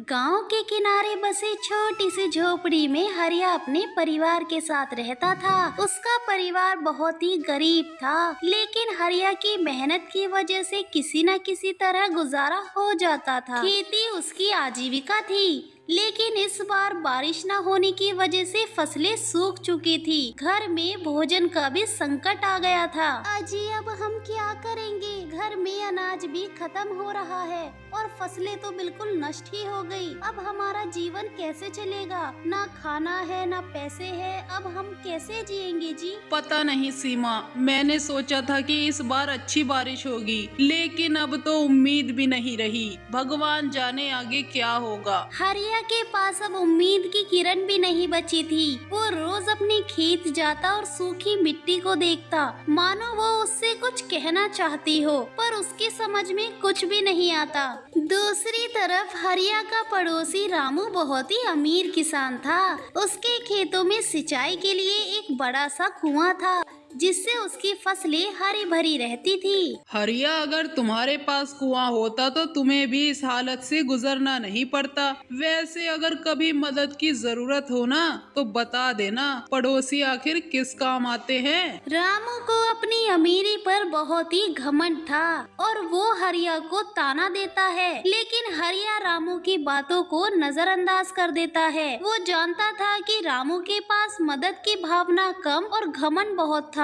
गांव के किनारे बसे छोटी सी झोपड़ी में हरिया अपने परिवार के साथ रहता था। उसका परिवार बहुत ही गरीब था, लेकिन हरिया की मेहनत की वजह से किसी न किसी तरह गुजारा हो जाता था। खेती उसकी आजीविका थी, लेकिन इस बार बारिश न होने की वजह से फसलें सूख चुकी थी। घर में भोजन का भी संकट आ गया था। अजी, अब हम क्या करेंगे? घर में अनाज भी खत्म हो रहा है और फसलें तो बिल्कुल नष्ट ही हो गई। अब हमारा जीवन कैसे चलेगा? ना खाना है, ना पैसे है, अब हम कैसे जिएंगे जी? पता नहीं सीमा, मैंने सोचा था कि इस बार अच्छी बारिश होगी, लेकिन अब तो उम्मीद भी नहीं रही। भगवान जाने आगे क्या होगा। हरिया के पास अब उम्मीद की किरण भी नहीं बची थी। वो रोज अपने खेत जाता और सूखी मिट्टी को देखता, मानो वो उससे कुछ कहना चाहती हो, पर उसकी समझ में कुछ भी नहीं आता। दूसरी तरफ हरिया का पड़ोसी रामू बहुत ही अमीर किसान था। उसके खेतों में सिंचाई के लिए एक बड़ा सा कुआं था, जिससे उसकी फसलें हरी भरी रहती थी। हरिया, अगर तुम्हारे पास कुआं होता तो तुम्हें भी इस हालत से गुजरना नहीं पड़ता। वैसे अगर कभी मदद की जरूरत हो ना तो बता देना, पड़ोसी आखिर किस काम आते हैं। रामू को अपनी अमीरी पर बहुत ही घमंड था और वो हरिया को ताना देता है, लेकिन हरिया रामू की बातों को नजरअंदाज कर देता है। वो जानता था कि रामू के पास मदद की भावना कम और घमंड बहुत था।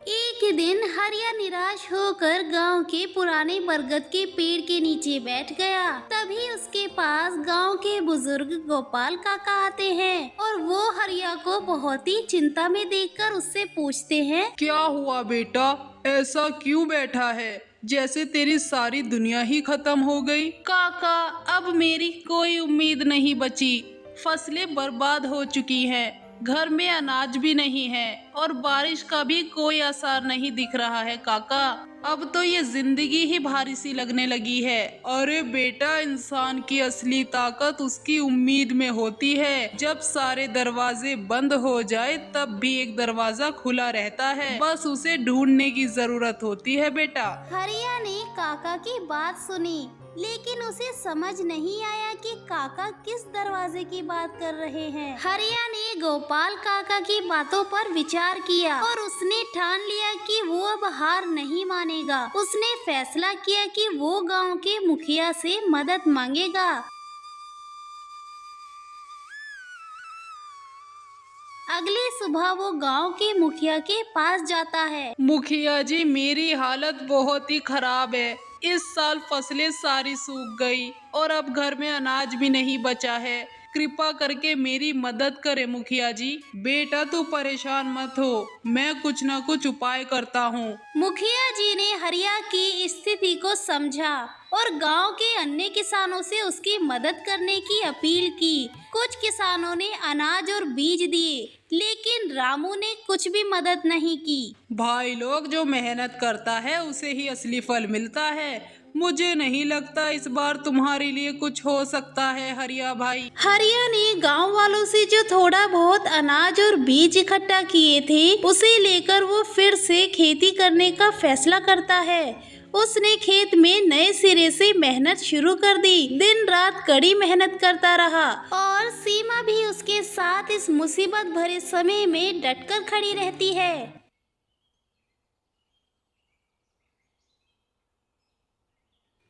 एक दिन हरिया निराश होकर गांव के पुराने बरगद के पेड़ के नीचे बैठ गया। तभी उसके पास गांव के बुजुर्ग गोपाल काका आते हैं और वो हरिया को बहुत ही चिंता में देखकर उससे पूछते हैं, क्या हुआ बेटा, ऐसा क्यों बैठा है? जैसे तेरी सारी दुनिया ही खत्म हो गई। काका, अब मेरी कोई उम्मीद नहीं बची। फसलें बर्बाद हो चुकी हैं, घर में अनाज भी नहीं है और बारिश का भी कोई असर नहीं दिख रहा है काका। अब तो ये जिंदगी ही भारी सी लगने लगी है। अरे बेटा, इंसान की असली ताकत उसकी उम्मीद में होती है। जब सारे दरवाजे बंद हो जाए तब भी एक दरवाजा खुला रहता है, बस उसे ढूंढने की जरूरत होती है बेटा। हरिया ने काका की बात सुनी, लेकिन उसे समझ नहीं आया कि काका किस दरवाजे की बात कर रहे हैं। हरिया ने गोपाल काका की बातों पर विचार किया और उसने ठान लिया कि वो अब हार नहीं मानेगा। उसने फैसला किया कि वो गांव के मुखिया से मदद मांगेगा। अगली सुबह वो गांव के मुखिया के पास जाता है। मुखिया जी, मेरी हालत बहुत ही खराब है। इस साल फसलें सारी सूख गई और अब घर में अनाज भी नहीं बचा है। कृपा करके मेरी मदद करें मुखिया जी। बेटा, तू परेशान मत हो, मैं कुछ न कुछ उपाय करता हूँ। मुखिया जी ने हरिया की स्थिति को समझा और गांव के अन्य किसानों से उसकी मदद करने की अपील की। कुछ किसानों ने अनाज और बीज दिए, लेकिन रामू ने कुछ भी मदद नहीं की। भाई लोग, जो मेहनत करता है उसे ही असली फल मिलता है। मुझे नहीं लगता इस बार तुम्हारे लिए कुछ हो सकता है हरिया भाई। हरिया ने गांव वालों से जो थोड़ा बहुत अनाज और बीज इकट्ठा किए थे, उसे लेकर वो फिर से खेती करने का फैसला करता है। उसने खेत में नए सिरे से मेहनत शुरू कर दी। दिन रात कड़ी मेहनत करता रहा और सीमा भी उसके साथ इस मुसीबत भरे समय में डटकर खड़ी रहती है।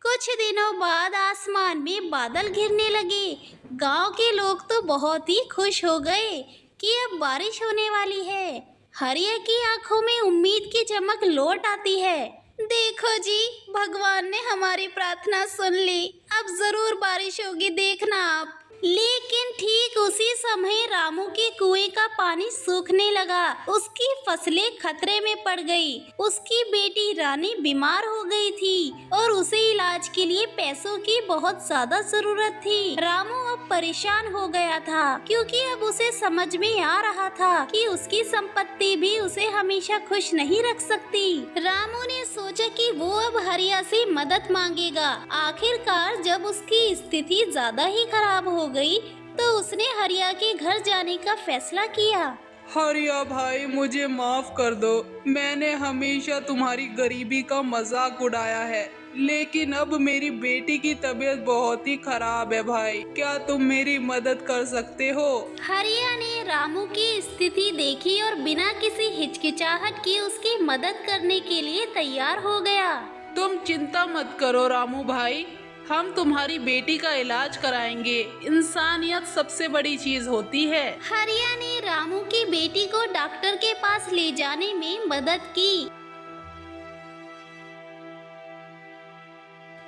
कुछ दिनों बाद आसमान में बादल घिरने लगे। गांव के लोग तो बहुत ही खुश हो गए कि अब बारिश होने वाली है। हरिया की आंखों में उम्मीद की चमक लौट आती है। देखो जी, भगवान ने हमारी प्रार्थना सुन ली, अब जरूर बारिश होगी, देखना आप। लेकिन ठीक उसी समय रामू के कुएं का पानी सूखने लगा। उसकी फसलें खतरे में पड़ गई। उसकी बेटी रानी बीमार हो गई थी और उसे इलाज के लिए पैसों की बहुत ज्यादा जरूरत थी। रामू अब परेशान हो गया था, क्योंकि अब उसे समझ में आ रहा था कि उसकी संपत्ति भी उसे हमेशा खुश नहीं रख सकती। रामू ने सोचा कि वो अब हरिया से मदद मांगेगा। आखिरकार जब उसकी स्थिति ज्यादा ही खराब हो गई तो उसने हरिया के घर जाने का फैसला किया। हरिया भाई, मुझे माफ कर दो। मैंने हमेशा तुम्हारी गरीबी का मजाक उड़ाया है, लेकिन अब मेरी बेटी की तबीयत बहुत ही खराब है भाई, क्या तुम मेरी मदद कर सकते हो? हरिया ने रामू की स्थिति देखी और बिना किसी हिचकिचाहट के उसकी मदद करने के लिए तैयार हो गया। तुम चिंता मत करो रामू भाई, हम तुम्हारी बेटी का इलाज कराएंगे। इंसानियत सबसे बड़ी चीज होती है। हरिया ने रामू की बेटी को डॉक्टर के पास ले जाने में मदद की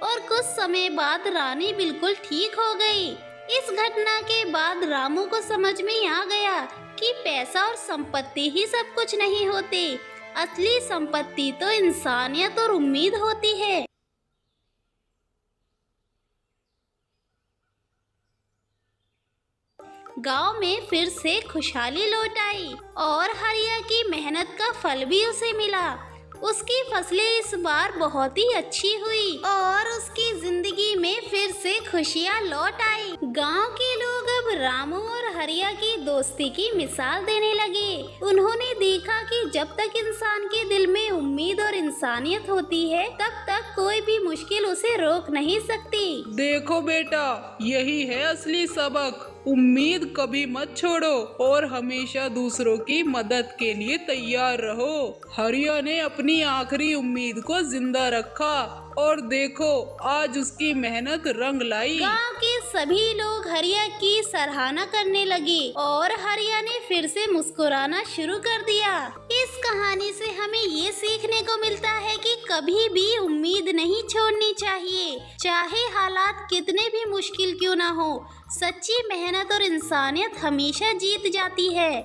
और कुछ समय बाद रानी बिल्कुल ठीक हो गई। इस घटना के बाद रामू को समझ में आ गया कि पैसा और संपत्ति ही सब कुछ नहीं होते, असली संपत्ति तो इंसानियत और उम्मीद होती है। गांव में फिर से खुशहाली लौट आई और हरिया की मेहनत का फल भी उसे मिला। उसकी फसलें इस बार बहुत ही अच्छी हुई और उसकी जिंदगी में फिर से खुशियां लौट आई। गांव के लोग अब रामू और हरिया की दोस्ती की मिसाल देने लगे। उन्होंने देखा कि जब तक इंसान के दिल में उम्मीद और इंसानियत होती है, तब तक कोई भी मुश्किल उसे रोक नहीं सकती। देखो बेटा, यही है असली सबक। उम्मीद कभी मत छोड़ो और हमेशा दूसरों की मदद के लिए तैयार रहो। हरिया ने अपनी आखिरी उम्मीद को जिंदा रखा और देखो आज उसकी मेहनत रंग लाई। गांव के सभी लोग हरिया की सराहना करने लगे और हरिया ने फिर से मुस्कुराना शुरू कर दिया। इस कहानी से हमें ये सीखने को मिलता है कि कभी भी उम्मीद नहीं छोड़नी चाहिए, चाहे हालात कितने भी मुश्किल क्यों ना हो। सच्ची मेहनत और इंसानियत हमेशा जीत जाती है।